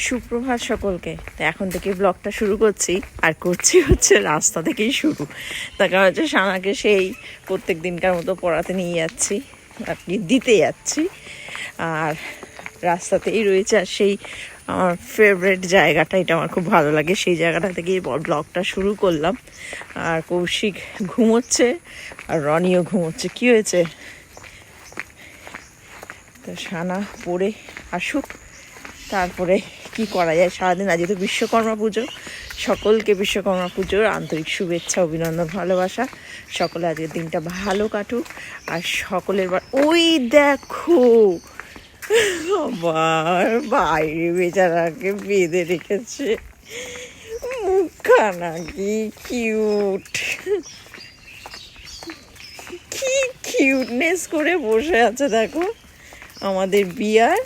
সুপ্রভাত সকলকে। তো এখন থেকে ব্লগটা শুরু করছি, আর করছি হচ্ছে রাস্তা থেকেই শুরু। তার কারণ হচ্ছে সানাকে সেই প্রত্যেক দিনকার মতো পড়াতে নিয়ে যাচ্ছি, আর কি দিতে যাচ্ছি, আর রাস্তাতেই রয়েছে। আর সেই আমার ফেভারিট জায়গাটা, এটা আমার খুব ভালো লাগে, সেই জায়গাটা থেকেই ব্লগটা শুরু করলাম। আর কৌশিক ঘুমোচ্ছে আর রনিও ঘুমোচ্ছে। কি হয়েছে? তো সানা পড়ে আসুক, তারপরে কি করা যায়। সারাদিন আজ তো বিশ্বকর্মা পুজো, সকলকে বিশ্বকর্মা পুজোর আন্তরিক শুভেচ্ছা, অভিনন্দন, ভালোবাসা। সকলে আজকের দিনটা ভালো কাটুক। আর সকলের ওই দেখো আবার বাইরে বেচারাকে বেঁধে রেখেছে, মুখখানা কি কিউট, কি কিউটনেস করে বসে আছে দেখো আমাদের বিয়ার।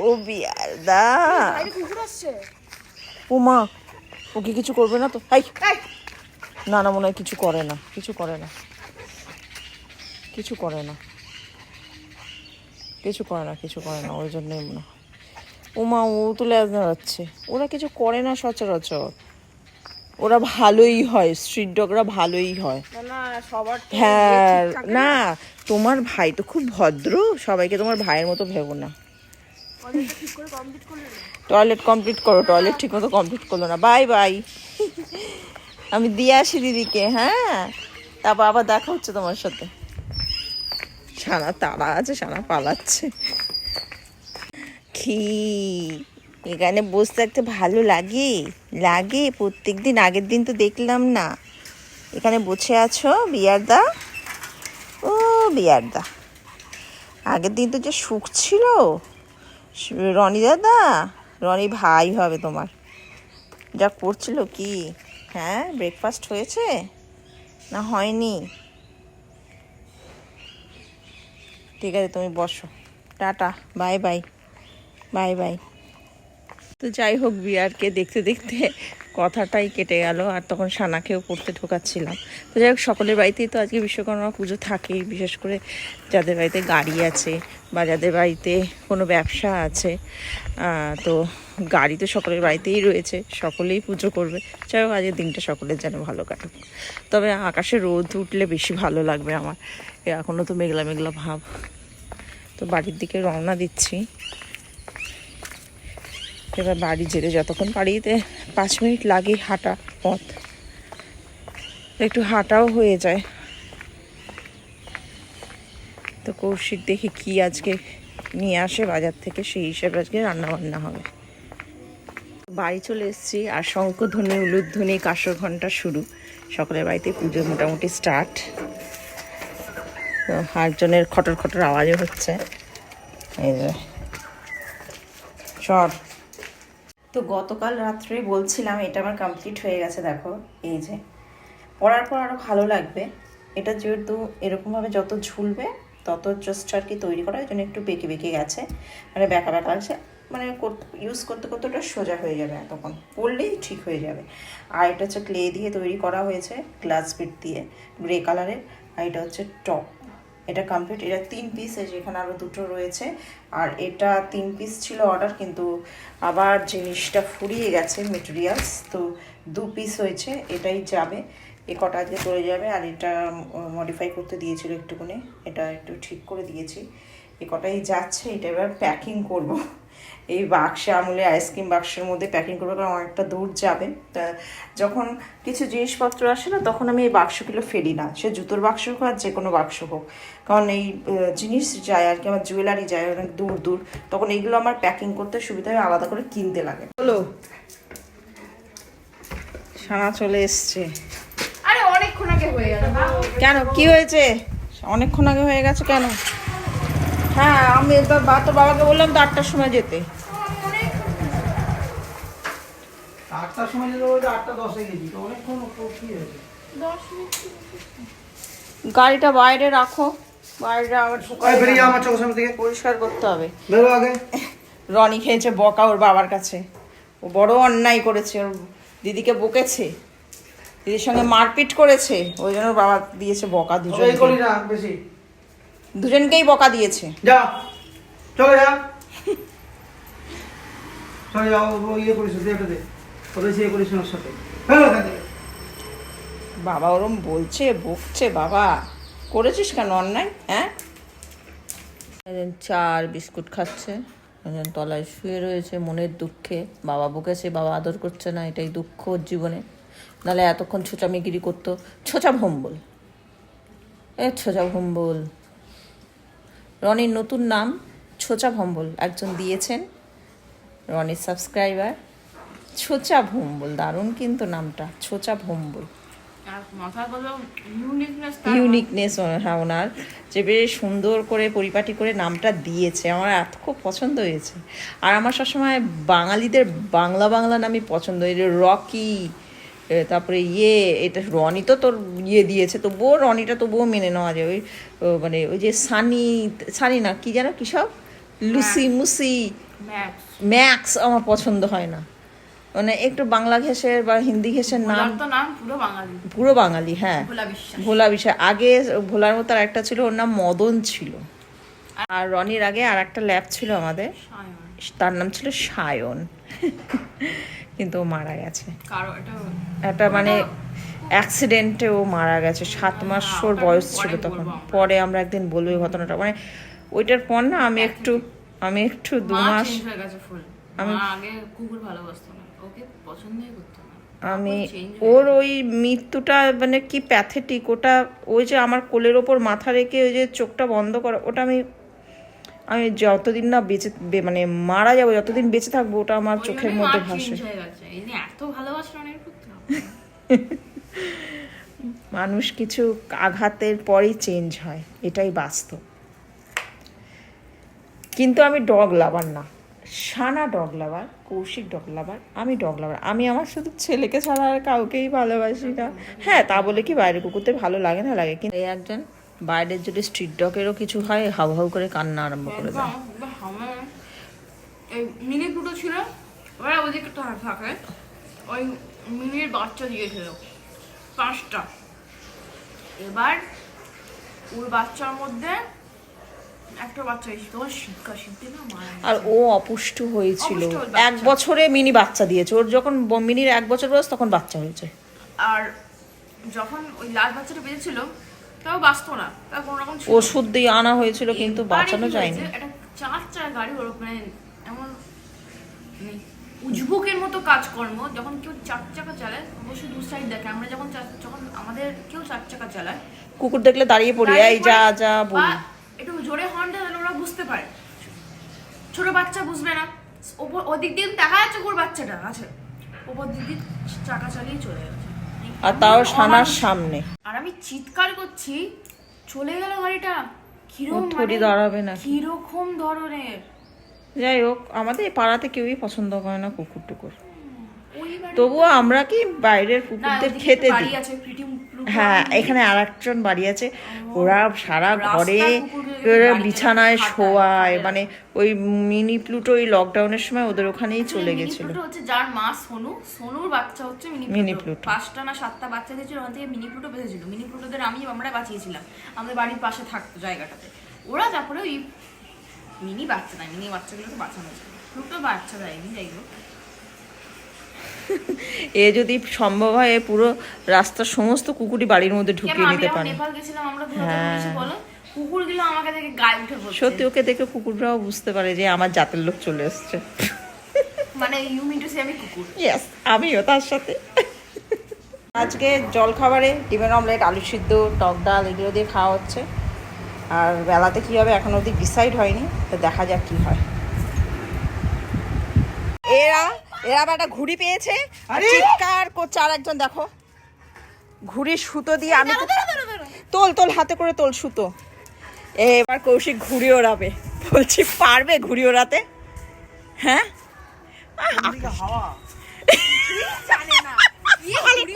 ও বিয়ার দা, ও মা, ওকে কিছু করবে না তো? না না, মনে হয় কিছু করে না, কিছু করে না, কিছু করে না, কিছু করে না, কিছু করে না, ওই জন্যই মনে হয়। ও মা, ও তো লেজ নাড়াচ্ছে। ওরা কিছু করে না সচরাচর, ওরা ভালোই হয়, স্ট্রিট ডগরা ভালোই হয়। হ্যাঁ না, তোমার ভাই তো খুব ভদ্র, সবাইকে তোমার ভাইয়ের মতো ভেবো না। টয়লেট কমপ্লিট করো, টয়লেট ঠিক মতো কমপ্লিট করলো না। বাই বাই, আমি দিয়ে আসি দিদিকে। হ্যাঁ, তারপর আবার দেখা হচ্ছে তোমার সাথে। সানা তারা আছে, সানা পালাচ্ছে। কি এখানে বসে থাকতে ভালো লাগে? লাগে প্রত্যেকদিন। আগের দিন তো দেখলাম না। এখানে বসে আছো বিয়ারদা? ও বিয়ারদা, আগের দিন তো যে সুখ ছিল। রনি দাদা, রনি ভাই হবে তোমার, যা করছিল কি। হ্যাঁ, ব্রেকফাস্ট হয়েছে না হয়নি? ঠিক আছে, তুমি বসো। Tata, bye bye, bye bye. তো যাই হোক, বিয়ারকে দেখতে দেখতে কথাটাই কেটে গেল, আর তখন সানাকেও পড়তে ঢোকাচ্ছিলাম। তো যাই হোক, সকলের বাড়িতেই তো আজকে বিশ্বকর্মা পুজো থাকেই, বিশেষ করে যাদের বাড়িতে গাড়ি আছে বা যাদের বাড়িতে কোনো ব্যবসা আছে। তো গাড়ি তো সকলের বাড়িতেই রয়েছে, সকলেই পুজো করবে। যাই হোক, আজকের দিনটা সকলের যেন ভালো কাটুক। তবে আকাশে রোদ উঠলে বেশি ভালো লাগবে আমার। এখনও তো মেঘলা মেঘলা ভাব। তো বাড়ির দিকে রওনা দিচ্ছি। এবার বাড়ি যেতে যতক্ষণ পারিতে 5 মিনিট লাগে হাঁটা পথ, একটু হাঁটাও হয়ে যায়। তো কৌশিক দেখি কি আজকে নিয়ে আসে বাজার থেকে, সেই হিসেবে আজকে রান্না বান্না হবে। বাড়ি চলে এসেছি, আর শঙ্খধ্বনি, উলুধ্বনি, কাঁসর ঘণ্টা শুরু। সকলের বাড়িতে পুজো মোটামুটি স্টার্ট। তো আরেকজনের খটর খটর আওয়াজও হচ্ছে। এই যে সর। তো গতকাল রাত্রে বলছিলাম, এটা আমার কমপ্লিট হয়ে গেছে। দেখো এই যে, পরার পর আরও ভালো লাগবে। এটা যেহেতু এরকমভাবে যত ঝুলবে তত জাস্ট আর কি তৈরি করার জন্য একটু বেঁকে বেঁকে গেছে, মানে ব্যাকা ব্যাকা লাগছে। মানে ইউজ করতে করতে ওটা সোজা হয়ে যাবে, তখন পরলেই ঠিক হয়ে যাবে। আর এটা হচ্ছে ক্লে দিয়ে তৈরি করা হয়েছে, গ্লাস বিট দিয়ে, গ্রে কালারের। আর এটা হচ্ছে টপ, এটা কমপ্লিট। এটা 3 পিস, যেখানে আরও 2টো রয়েছে। আর এটা 3 পিস ছিল অর্ডার, কিন্তু আবার জিনিসটা ফুরিয়ে গেছে মেটেরিয়ালস, তো 2 পিস হয়েছে। এটাই যাবে, এ কটা আজকে চলে যাবে। আর এটা মডিফাই করতে দিয়েছিল একটুখানি, এটা একটু ঠিক করে দিয়েছি। এ কটাই যাচ্ছে। এটা এবার প্যাকিং করব, এই বাক্সে, আমুলের আইসক্রিম বাক্সের মধ্যে প্যাকিং করবো, কারণ অনেকটা দূর যাবে। তা যখন কিছু জিনিসপত্র আসে না, তখন আমি এই বাক্সগুলো ফেলি না, সে জুতোর বাক্স হোক আর যে কোনো বাক্স হোক। কারণ এই জিনিস যায় আর কি, আমার জুয়েলারি যায় অনেক দূর দূর, তখন এইগুলো আমার প্যাকিং করতে সুবিধা হয়, আলাদা করে কিনতে লাগে। হলো, সানা চলে এসছে। আরে অনেকক্ষণ আগে হয়ে গেল। কেন, কি হয়েছে? অনেকক্ষণ আগে হয়ে গেছে কেন? হ্যাঁ, আমি তোর বাবাকে বললাম তো 8টার সময় যেতে। 8টার সময় যেতে বলতে 8টা 10-এ গেছি, তো অনেকক্ষণ কি হয়েছে? 10 মিনিট গাড়িটা বাইরে রাখো, বাইরে আবার বেরিয়ে আমার চোখের সামনে থেকে পরিষ্কার করতে হবে। বেরো আগে। রনি খেয়েছে বকা ওর বাবার কাছে, ও বড় অন্যায় করেছে, ওর দিদিকে বকেছে, দিদির সঙ্গে মারপিট করেছে, ওই জন্য ওর বাবা দিয়েছে বকা। দুজনকেই বকা দিয়েছে। যা, চলে যা। ওখানে যাও, ও ইয়ে করিস দে, ওটা দে, ওদের ইয়ে করিস ওর সাথে। হ্যাঁ ওখান থেকে। বাবা ওরম বলছে, বকছে, বাবা করেছিস কেন অন্যায়? হ্যাঁ, চা আর বিস্কুট খাচ্ছে, একজন তলায় শুয়ে রয়েছে মনের দুঃখে। বাবা বকেছে, বাবা আদর করছে না, এটাই দুঃখ ওর জীবনে। নাহলে এতক্ষণ ছোচামিগিরি করতো। ছোচা ভম্বল, ছোচা ভম্বল। রনির নতুন নাম ছোচা ভম্বল একজন দিয়েছেন, রনির সাবস্ক্রাইবার। ছোচা ভম্বল, দারুণ কিন্তু নামটা, ছোচা ভম্বল। আর মাথার বলো ইউনিকনেস, ইউনিকনেস ওনার, যে বেশ সুন্দর করে পরিপাটি করে নামটা দিয়েছে, আমার এত খুব পছন্দ হয়েছে। আর আমার সবসময় বাঙালিদের বাংলা বাংলা নামই পছন্দ, এই যে রকি, তারপরে এটা রনি তো তোর দিয়েছে, তবুও রনিটা তবুও মেনে নেওয়া যায়। ওই মানে ওই যে সানি না কি যেন কী সব, লুসি মুসি, ম্যাক্স ম্যাক্স আমার পছন্দ হয় না। মানে একটু বাংলা ঘেঁষের বা হিন্দি ঘেঁষের নাম, তো নাম পুরো বাঙালি, পুরো বাঙালি। হ্যাঁ, ভোলা বিশ্বাস। ভোলা বিষয়। আগে ভোলার মতো আর একটা ছিল, ওর নাম মদন ছিল। আর রনির আগে আর একটা ল্যাব ছিল আমাদের, তার নাম ছিল সায়ন। কিন্তু ও মারা গেছে, কারো একটা মানে অ্যাক্সিডেন্টে ও মারা গেছে। 7 মাস ওর বয়স ছিল তখন। পরে আমরা একদিন বলবো এই ঘটনাটা। মানে ওইটার পর না আমি একটু 2 মাস চেঞ্জ হয়ে গেছে ফুল। আমি আগে কুকুর ভালোবাসতো না, ওকে পছন্দই করতো না। আমি ওর ওই মৃত্যুটা মানে কি প্যাথেটিক, ওটা ওই যে আমার কোলের ওপর মাথা রেখে ওই যে চোখটা বন্ধ করা, ওটা আমি যতদিন না মানে মারা যাবো, যতদিন বেঁচে থাকবো, ওটা আমার চোখের মধ্যে ভাসে। এত ভালোবাসা অনেক মানুষ কিছু আঘাতের পরই চেঞ্জ হয়, এটাই বাস্তব। কিন্তু আমি ডগ লাভার না, Sana dog lover, Koushik dog lover, আমি ডগ লাভার। আমি আমার শুধু ছেলেকে ছাড়া আর কাউকেই ভালোবাসি না। হ্যাঁ, তা বলে কি বাইরে কুকুরদের ভালো লাগে না, লাগে। কিন্তু এই একজন বাইরের যদি স্ট্রিট ডগেরও কিছু হয়, হাউ হাউ করে কান্না আরম্ভ করে দেয়। এই মিনি প্লুটো ছিল, ওরা ওদিকে থাকে, ওই মিনির বাচ্চা দিয়েছিল 5টা। এবার ওর বাচ্চার মধ্যে একটা বাচ্চা এসেছিল, তোমার শীতে না মারা গেছে। আর ও অপুষ্ট হয়েছিল, অপুষ্ট বাচ্চা। 1 বছরে মিনি বাচ্চা দিয়েছে। ওর যখন মিনির 1 বছর বয়স তখন বাচ্চা হয়েছে। আর যখন ওই লাল বাচ্চাটা বেঁচেছিল তাও বাঁচতো না, তার কোনো রকম ওষুধ দিয়ে আনা হয়েছিল কিন্তু এবারে বাঁচানো কি যায়নি। হয়েছে, একটা 4 চাকা গাড়ি ওর মানে এমন মানে উজবুকের মতো কাজকর্ম। যখন কেউ 4 চাকা চালায় অবশ্যই 2 সাইড দেখে। আমরা যখন আমাদের কেউ 4 চাকা চালায়, কুকুর দেখলে দাঁড়িয়ে পড়ি, এই যা যা বলি, একটু জোরে হর্ন দেয়, ওরা বুঝতে পারে। ছোট বাচ্চা বুঝবে না, ওদিক দিয়ে দেখা যাচ্ছে ওর বাচ্চাটা আছে, ওপর দিক দিয়ে চাকা চালিয়ে চলে যাচ্ছে, আর তাও সানার সামনে। আর আমি চিৎকার করছি, চলে গেল গাড়িটা। কিরকম থরি দাঁড়াবে না, কিরকম ধরনের। যাই হোক, আমাদের এই পাড়াতে কেউই পছন্দ করে না কুকুর টুকুর। ওই তবুও আমরা কি বাইরের কুকুরদের খেতে দিই। বাড়ি আছে প্রিটি প্লুটো, হ্যাঁ, এখানে আর একজন বাড়ি আছে, ওরা সারা ঘরে বিছানায় শোয়ায়। মানে ওই মিনি প্লুটো ওই লকডাউনের সময় ওদের ওখানেই চলে গেছিল। মিনি প্লুটো হচ্ছে যার মা সোনুর বাচ্চা হচ্ছে মিনি প্লুটো। 5টা না 7টা বাচ্চা দিয়েছিল, ওখান থেকে মিনি প্লুটো বেঁচেছিল। মিনি প্লুটোদের আমরা বাঁচিয়েছিলাম, আমাদের বাড়ির পাশে থাকতো জায়গাটাতে। ওরা তারপরে ওই মিনি বাচ্চাগুলো তো বাঁচানো ছিল, প্লুটো বাচ্চা দেয়নি। যাই হোক, এ যদি সম্ভব হয় এ পুরো রাস্তার সমস্ত কুকুরই বাড়ির মধ্যে ঢুকিয়ে নিতে পারে। নেপাল গেছিলাম আমরা, বলো কুকুরগুলো আমাকে দেখে গায়ে উঠে পড়ছে। সত্যি, ওকে দেখে কুকুররাও বুঝতে পারে যে আমার জাতের লোক চলে এসছে। মানে ইউ মিন টু সে আমি কুকুর। ইয়েস, আমিও তার সাথে। আজকে জল খাবারে ডিমের অমলেট, আলু সিদ্ধ, টক ডাল এগুলো দিয়ে খাওয়া হচ্ছে। আর বেলাতে কী হবে এখন অবধি ডিসাইড হয়নি, তো দেখা যাক কী হয়। এরা আবার একটা ঘুড়ি পেয়েছে, আর চিৎকার করছে। আর একজন দেখো ঘুড়ির সুতো দিয়ে, আমি তোল হাতে করে তোল সুতো। এবার কৌশিক ঘুড়ি ওড়াবে, বলছি পারবে ঘুড়ি ওড়াতে? হ্যাঁ,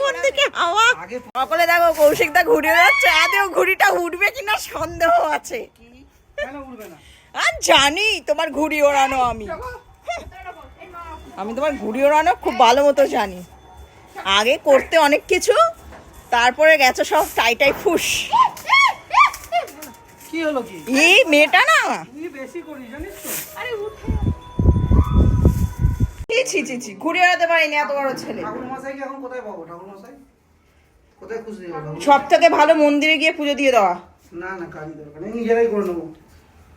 কোন দিকে হাওয়া। সকলে দেখো কৌশিক দা ঘুড়ি ওড়াচ্ছে, আদেও ঘুড়িটা উঠবে কিনা সন্দেহ আছে। আর জানি তোমার ঘুড়ি ওড়ানো, আমি তোমার ঘুড়ি ওড়ানো খুব ভালো মতো জানি। আগে করতে অনেক কিছু, তারপরে গেছো সব টাই ফুস। কি হলো কি? এই মেয়েটা না তুই বেশি করিস জানিস তো। আরে উঠে ছি ছি ছি, ঘুরে বেড়াতে পারিনি এত বড় ছেলে। ঠাকুর মশাইকে এখন কোথায় পাবো? ঠাকুর মশাই কোথায় খুঁজতে যাবো? সব থেকে ভালো মন্দিরে গিয়ে পুজো দিয়ে দেওয়া। না না, কাজই দরকার নেই, নিজেরাই করে নেবো।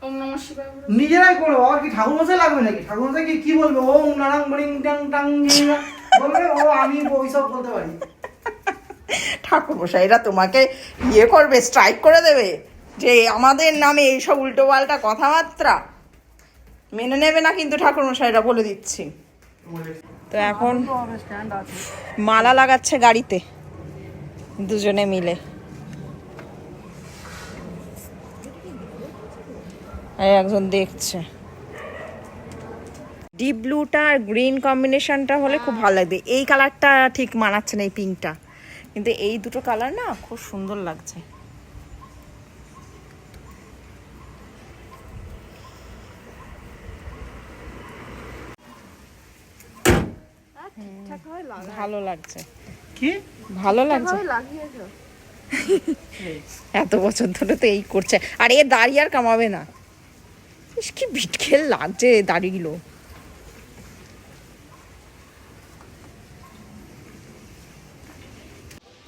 ওম নমঃ শিবায় বলে। নিজেরাই করবো। আর কি ঠাকুর মশাই লাগবে নাকি? ঠাকুর মশাই কি বলবে? ওম নারাং বরিং টাং টাং বলবে। ও আমি ওইসব বলতে পারি। ঠাকুর মশাইরা তোমাকে ইয়ে করবে, স্ট্রাইক করে দেবে যে আমাদের নামে এইসব উল্টো পাল্টা কথাবার্তা মেনে নেবে না কিন্তু ঠাকুর মশাইরা, বলে দিচ্ছি। তো এখন মালা লাগাচ্ছে গাড়িতে দুজনে মিলে। এই একজন দেখছে। ডিপ ব্লুটা আর গ্রিন কম্বিনেশনটা হলে খুব ভালো লাগবে। এই কালারটা ঠিক মানাচ্ছে না, এই পিঙ্কটা, কিন্তু এই দুটো কালার না খুব সুন্দর লাগছে। ভালো লাগছে। কি ভালো লাগছে? এত বছর ধরে তো এই করছে, আর এ দাড়ি আর কামাবে না। ইস, কি বিটখেল লাগছে দাড়িগুলো।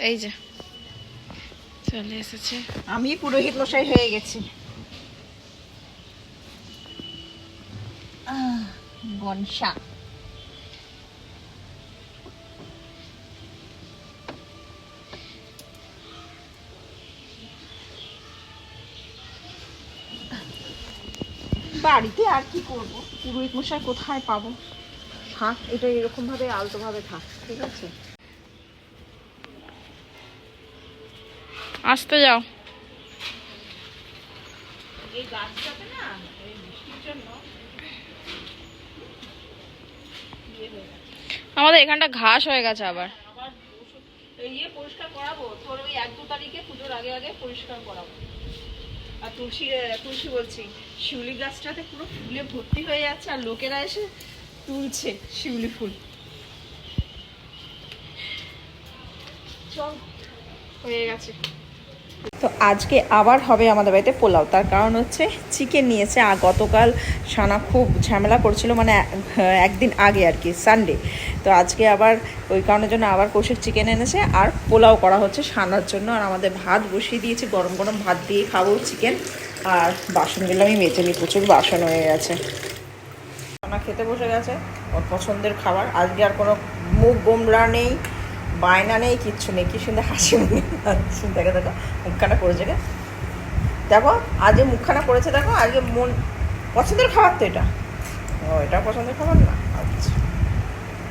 এই যে চলে এসেছে, আমি পুরোহিত মশাই হয়ে গেছি। গনসা বাড়িতে আর কি করব, পুরোহিত মশাই কোথায় পাবো? থাক, এটা এরকম ভাবে আলতো ভাবে থাক, ঠিক আছে? আসতে যাও। এই গাছটাতে না এই বৃষ্টির জন্য আমাদের এখানটা ঘাস হয়ে গেছে আবার। আবার এই ইয়ে পরিষ্কার করাবো, তোর ওই 1-2 তারিখে পুজোর আগে আগে পরিষ্কার করাবো। আর তুলসী বলছি, শিউলি গাছটাতে পুরো ফুলে ভর্তি হয়ে যাচ্ছে, আর লোকেরা এসে তুলছে শিউলি ফুল। চল, হয়ে গেছে। তো আজকে আবার হবে আমাদের বাড়িতে পোলাও। তার কারণ হচ্ছে চিকেন নিয়েছে, আর গতকাল সানা খুব ঝামেলা করছিল, মানে একদিন আগে আর কি, সানডে। তো আজকে আবার ওই কারণের জন্য আবার কষের চিকেন এনেছে, আর পোলাও করা হচ্ছে সানার জন্য। আর আমাদের ভাত বসিয়ে দিয়েছি, গরম গরম ভাত দিয়ে খাবো চিকেন। আর বাসনগুলো আমি মেজে নিই, প্রচুর বাসন হয়ে গেছে। সানা খেতে বসে গেছে ওর পছন্দের খাবার। আজকে আর কোনো মুখ গোমরা নেই, বায়না নেই, কিচ্ছু নেই। কি সুন্দর হাসি মনে হচ্ছে, দেখো দেখো মুখখানা করেছে। দেখো আজকে মুখখানা করেছে, দেখো আজকে মন পছন্দের খাবার তো এটা। ও, এটা পছন্দের খাবার না? আচ্ছা,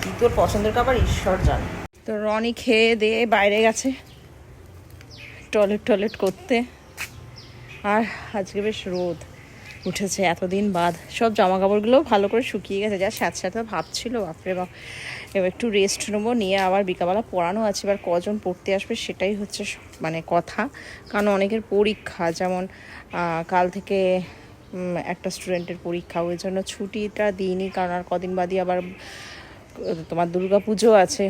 কি তোর পছন্দের খাবার ঈশ্বর জানে। তো রনি খেয়ে দিয়ে বাইরে গেছে টয়লেট করতে। আর আজকে বেশ রোদ উঠেছে এতদিন বাদ। সব জামা কাপড়গুলো ভালো করে শুকিয়ে গেছে, যা স্যাঁত স্যাঁত ভাবছিল, বাপরে বাপ। এবার একটু রেস্ট নেবো, নিয়ে আবার বিকালবেলা পড়ানো আছে। এবার কজন পড়তে আসবে সেটাই হচ্ছে মানে কথা, কারণ অনেকের পরীক্ষা, যেমন কাল থেকে একটা স্টুডেন্টের পরীক্ষা, ওই জন্য ছুটিটা দিইনি। কারণ আর কদিন বাদই আবার তোমার দুর্গা পুজো আছে,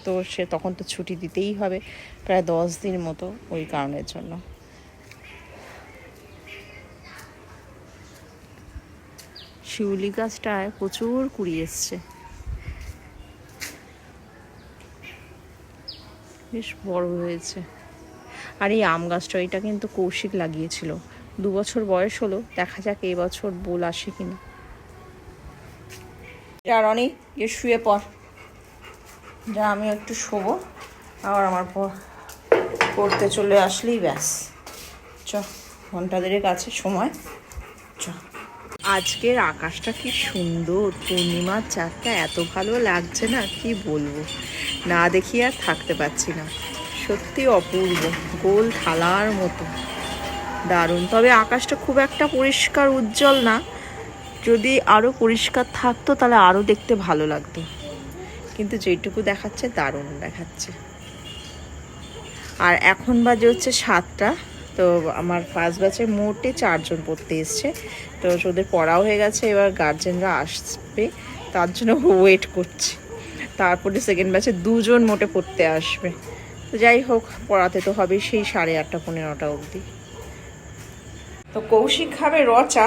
তো সে তখন তো ছুটি দিতেই হবে, প্রায় 10 দিন মতো, ওই কারণের জন্য। শিউলি গাছটায় প্রচুর কুড়ি এসছে, বেশ বড় হয়েছে। আর এই আম গাছটা, এটা কিন্তু কৌশিক লাগিয়েছিল, 2 বছর বয়স হলো, দেখা যাক এই বছর বোল আসে কিনা। যা রনি, গিয়ে শুয়ে পড়, যা আমি একটু শোবো, আবার আমার পড়তে চলে আসলেই ব্যাস। চ, ঘন্টা দেড়েক আছে সময়, চ। আজকের আকাশটা কি সুন্দর, পূর্ণিমার চাঁদটা এত ভালো লাগছে না, কি বলবো, না দেখি আর থাকতে পারছি না। সত্যি অপূর্ব, গোল থালার মতো দারুণ। তবে আকাশটা খুব একটা পরিষ্কার উজ্জ্বল না, যদি আরও পরিষ্কার থাকতো তাহলে আরও দেখতে ভালো লাগতো, কিন্তু যেটুকু দেখাচ্ছে দারুণ দেখাচ্ছে। আর এখন বাজে হচ্ছে 7টা। তো আমার ফার্স্ট ব্যাচে মোটে 4 জন পড়তে এসছে, তো ওদের পড়াও হয়ে গেছে, এবার গার্জেনরা আসবে, তার জন্য ওয়েট করছি। তারপরে সেকেন্ড ব্যাচে 2 জন মোটে পড়তে আসবে। তো যাই হোক, পড়াতে তো হবেই সেই 8:30 পৌনে 9টা অবধি। তো কৌশিক খাবে র চা,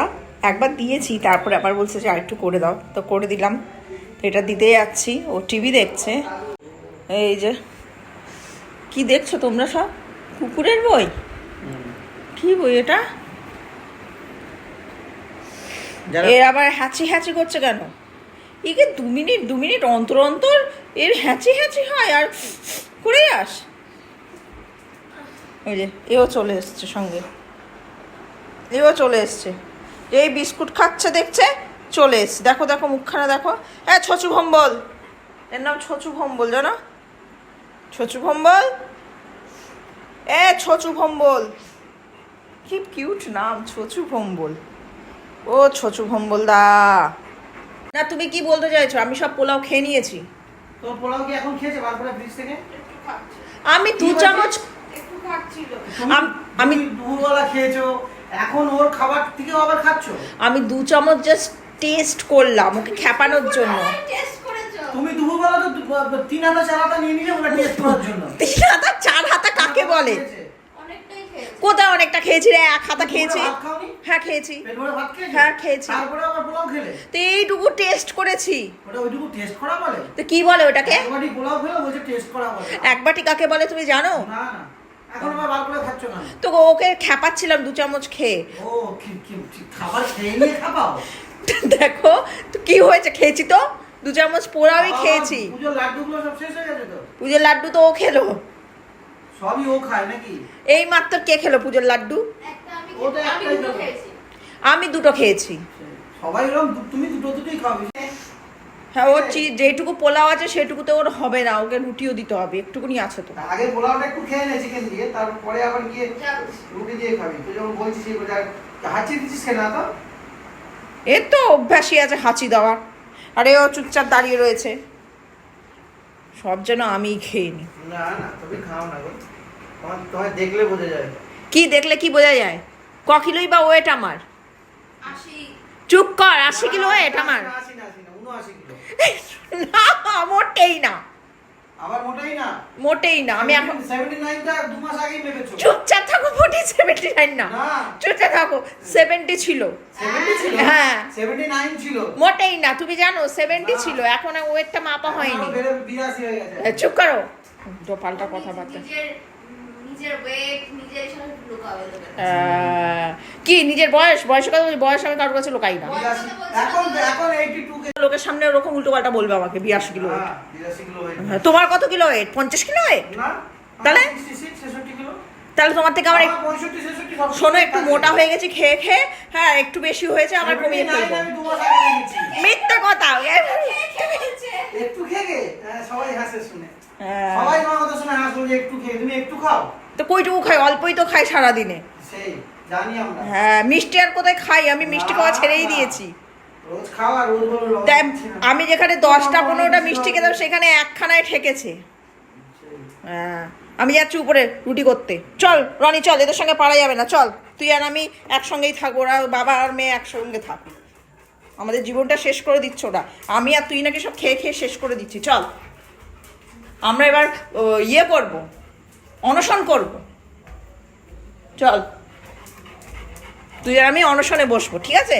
একবার দিয়েছি, তারপরে আবার বলছে যে আরেকটু করে দাও, তো করে দিলাম। তো এটা দিতে যাচ্ছি, ও টিভি দেখছে। এই যে কি দেখছো তোমরা সব? কুকুরের বই? কি বই এটা? এর আবার হ্যাচি হ্যাচি করছে কেন? একে 2 মিনিট অন্তর অন্তর এর হ্যাচি হ্যাচি হয় আর করে আস। এই যে এও চলে এসছে সঙ্গে, এও চলে এসছে, এই বিস্কুট খাচ্ছে দেখছে, চলে এসছে। দেখো দেখো মুখখানা দেখো। হ্যাঁ ছচু ভম্বল, এর নাম ছচু ভম্বল, জানো? ছচু ভম্বল, ছচু ভম্বল, কি কিউট নাম, ছচু ভম্বল। ও ছচু ভম্বল দা। না তুমি কি বলতে চাইছো? আমি সব পোলাও খেয়ে নিয়েছি। তো পোলাও কি এখন খেয়েছে বার করে ফ্রিজ থেকে? আমি 2 চামচ একটু খাচ্ছিল। আমি দুপুরবেলা খেয়েছো, এখন ওর খাবার থেকেও আবার খাচ্ছো? আমি 2 চামচ জাস্ট টেস্ট করলাম ওকে খেপানোর জন্য। টেস্ট করেছো? তুমি দুপুরবেলা তো 3 হাতা 4 হাতা নিয়ে নিলে ওটা টেস্ট করার জন্য। 3 হাতা 4 হাতা কাকে বলে? অনেকটাই খেয়েছো। কোথায় অনেকটা খেয়েছি রে? 1 হাতা খেয়েছি। ভাত খাওনি? হ্যাঁ খেয়েছি। পেট ভরে ভাত খেয়েছো? হ্যাঁ খেয়েছি। তারপরে আবার পোলাও খেলে? তো এইটুকু টেস্ট করেছি। ওটা ওইটুকু টেস্ট করা বলে? তো কি বলে ওটাকে? এক বাটি পোলাও খেলে বলছে টেস্ট করা বলে। 1 বাটি কাকে বলে তুমি জানো? না না, এখন আবার বার করে খাচ্ছ না? তো ওকে খেপাচ্ছিলাম 2 চামচ খেয়ে। ও খাবার খেয়ে নিয়ে খাবাও? দেখো তো কি হয়েছে, খেয়েছি তো 2 চামচ পোড়াওই খেয়েছি। পুজোর লাড্ডুগুলো সব শেষ হয়ে গেছে তো? পুজোর লাড্ডু তো ও খেলো। সবই ও খায় নাকি? এই মাত্র কে খেলো পুজোর লাড্ডু? একটা ও তো আমি একটাই দুটো তো। খেয়েছি। আমি 2টো খেয়েছি। সবাই এরকম তুমি দুটোই খাবে? হ্যাঁ ওর যেটুকু পোলাও আছে সেটুকুতে ওর হবে না, ওকে রুটিও দিতে হবে, একটুকুনি আছে তো। আগে পোলাওটা একটু খেয়ে নে চিকেন দিয়ে, তারপরে আবার গিয়ে রুটি দিয়ে খাবি। তুই যখন বলছিস হাঁচি দিচ্ছিস কেন তো? এর তো অভ্যাসই আছে হাঁচি দেওয়ার। আরে ও চুপচাপ দাঁড়িয়ে রয়েছে, সব যেন আমিই খেয়ে নি। না না তুমি খাও না গো, তোমার দেখলে বোঝা যায়। কি দেখলে কি বোঝা যায়? ক কিলোই বা ওয়েট আমার? 80। চুপ কর, 80 কিলো ওয়েট আমার। 80 না 79 কিলো। না মোটেই না, আবার মোটাই না? মোটেই না। আমি এখন 79 টা 2 মাস আগেই মেপেছো। চুপচাপ থাকো, 79 না, না। চুপচাপ থাকো। 70 ছিল। 70 ছিল? হ্যাঁ 79 ছিল। মোটেই না, তুমি জানো 70 ছিল, এখন ওয়েটটা মাপা হয়নি। 82 হয়ে গেছে। চুপ করো, তো পাল্টা কথাবার্তা। নিজের ওয়েট নিজের সাথে লুকাবে লোকে। কি নিজের বয়স? বয়সের কথা বলছি? বয়স আমি কারোর কাছে লুকাই না। 82 এখন 82 কে। লোকের সামনে ওরকম উল্টো পাল্টা বলবে আমাকে। 82 কিলো weight। 82 কিলো হয়ে হ্যাঁ, তোমার কত কিলো ওয়েট? 50 kilo wait? না তাহলে? 66 66 কিলো। তাহলে তোমার থেকে আমার 65 66 শোনো একটু মোটা হয়ে গেছি খেয়ে খেয়ে, হ্যাঁ একটু বেশি হয়েছে, আমার কমিয়ে ফেলবো। আমি 2 মাস আগে গেছি। মিথ্যা কথা। একটু খেয়ে সবাই হাসে শুনে। হ্যাঁ। সবাই আমার কথা শুনে হাসো যে একটু খেয়ে। তুমি একটু খাও? তো কইটুকু খাই? অল্পই তো খাই সারাদিনে। সেই জানি আমরা। হ্যাঁ মিষ্টি আর কোথায় খাই? আমি মিষ্টি খাওয়া ছেড়েই দিয়েছি। রোজ খাও আর রোজ বলো তাই আমি যেখানে 10টা 15টা মিষ্টি খেতাম সেখানে একখানায় ঠেকেছে। হ্যাঁ আমি যাচ্ছি উপরে রুটি করতে। চল রনি চল, এদের সঙ্গে পারা যাবে না, চল তুই আর আমি একসঙ্গেই থাকবো। ওরা বাবা আর মেয়ে একসঙ্গে থাক, আমাদের জীবনটা শেষ করে দিচ্ছ ওরা। আমি আর তুই নাকি সব খেয়ে খেয়ে শেষ করে দিচ্ছি। চল আমরা এবার ইয়ে করব, অনশন করব। চল তুই আর আমি অনশনে বসবো, ঠিক আছে?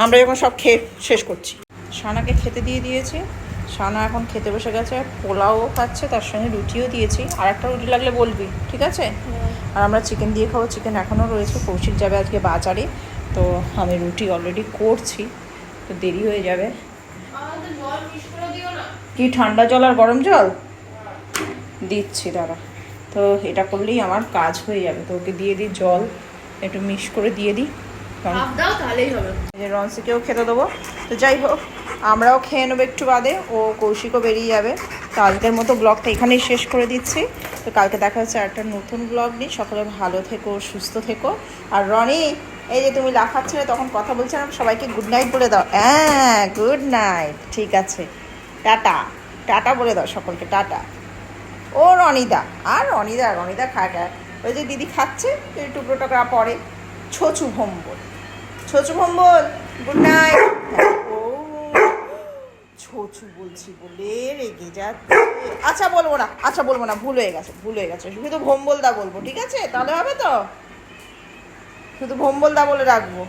আমরা যখন সব খেয়ে শেষ করছি। সানাকে খেতে দিয়ে দিয়েছি, সানা এখন খেতে বসে গেছে, পোলাও খাচ্ছে, তার সঙ্গে রুটিও দিয়েছি। আর একটা রুটি লাগলে বলবি, ঠিক আছে? আর আমরা চিকেন দিয়ে খাবো, চিকেন এখনও রয়েছে। কৌশিক যাবে আজকে বাজারে, তো আমি রুটি অলরেডি করছি, তো দেরি হয়ে যাবে। আমাদের জল মিক্স করে দিও না। কি ঠান্ডা জল আর গরম জল দিচ্ছি দাঁড়া। তো এটা করলেই আমার কাজ হয়ে যাবে। তো ওকে দিয়ে দিই জল, একটু মিক্স করে দিয়ে দিই, কারণ ভাব দাও তাহলেই হবে। যে রনসিকেও খেতে দেবো। তো যাই হোক আমরাও খেয়ে নেবো একটু বাদে, ও কৌশিকও বেরিয়ে যাবে। তো আজকের মতো ব্লগটা এখানেই শেষ করে দিচ্ছি। তো কালকে দেখা হচ্ছে একটা নতুন ব্লগ নিয়ে। সকলে ভালো থেকো, সুস্থ থেকো। আর রনি এই যে তুমি লাফাচ্ছিলে তখন কথা বলছিলাম, সবাইকে গুড নাইট বলে দাও। হ্যাঁ গুড নাইট, ঠিক আছে, টাটা টাটা বলে দাও সকলকে, টাটা। ও রনিদা, আর রনিদা খায়, ওই যে দিদি খাচ্ছে এই টুকরো টুকরা পরে। ছচু ভম্বল, ছচু ভম্বল, গুড নাইট। ও ছচু বলছি বলে রেগে যাচ্ছে। আচ্ছা বলবো না, ভুল হয়ে গেছে। শুধু ভম্বল দা বলবো, ঠিক আছে? তাহলে হবে তো, শুধু ভম্বল দা বলে রাখবো।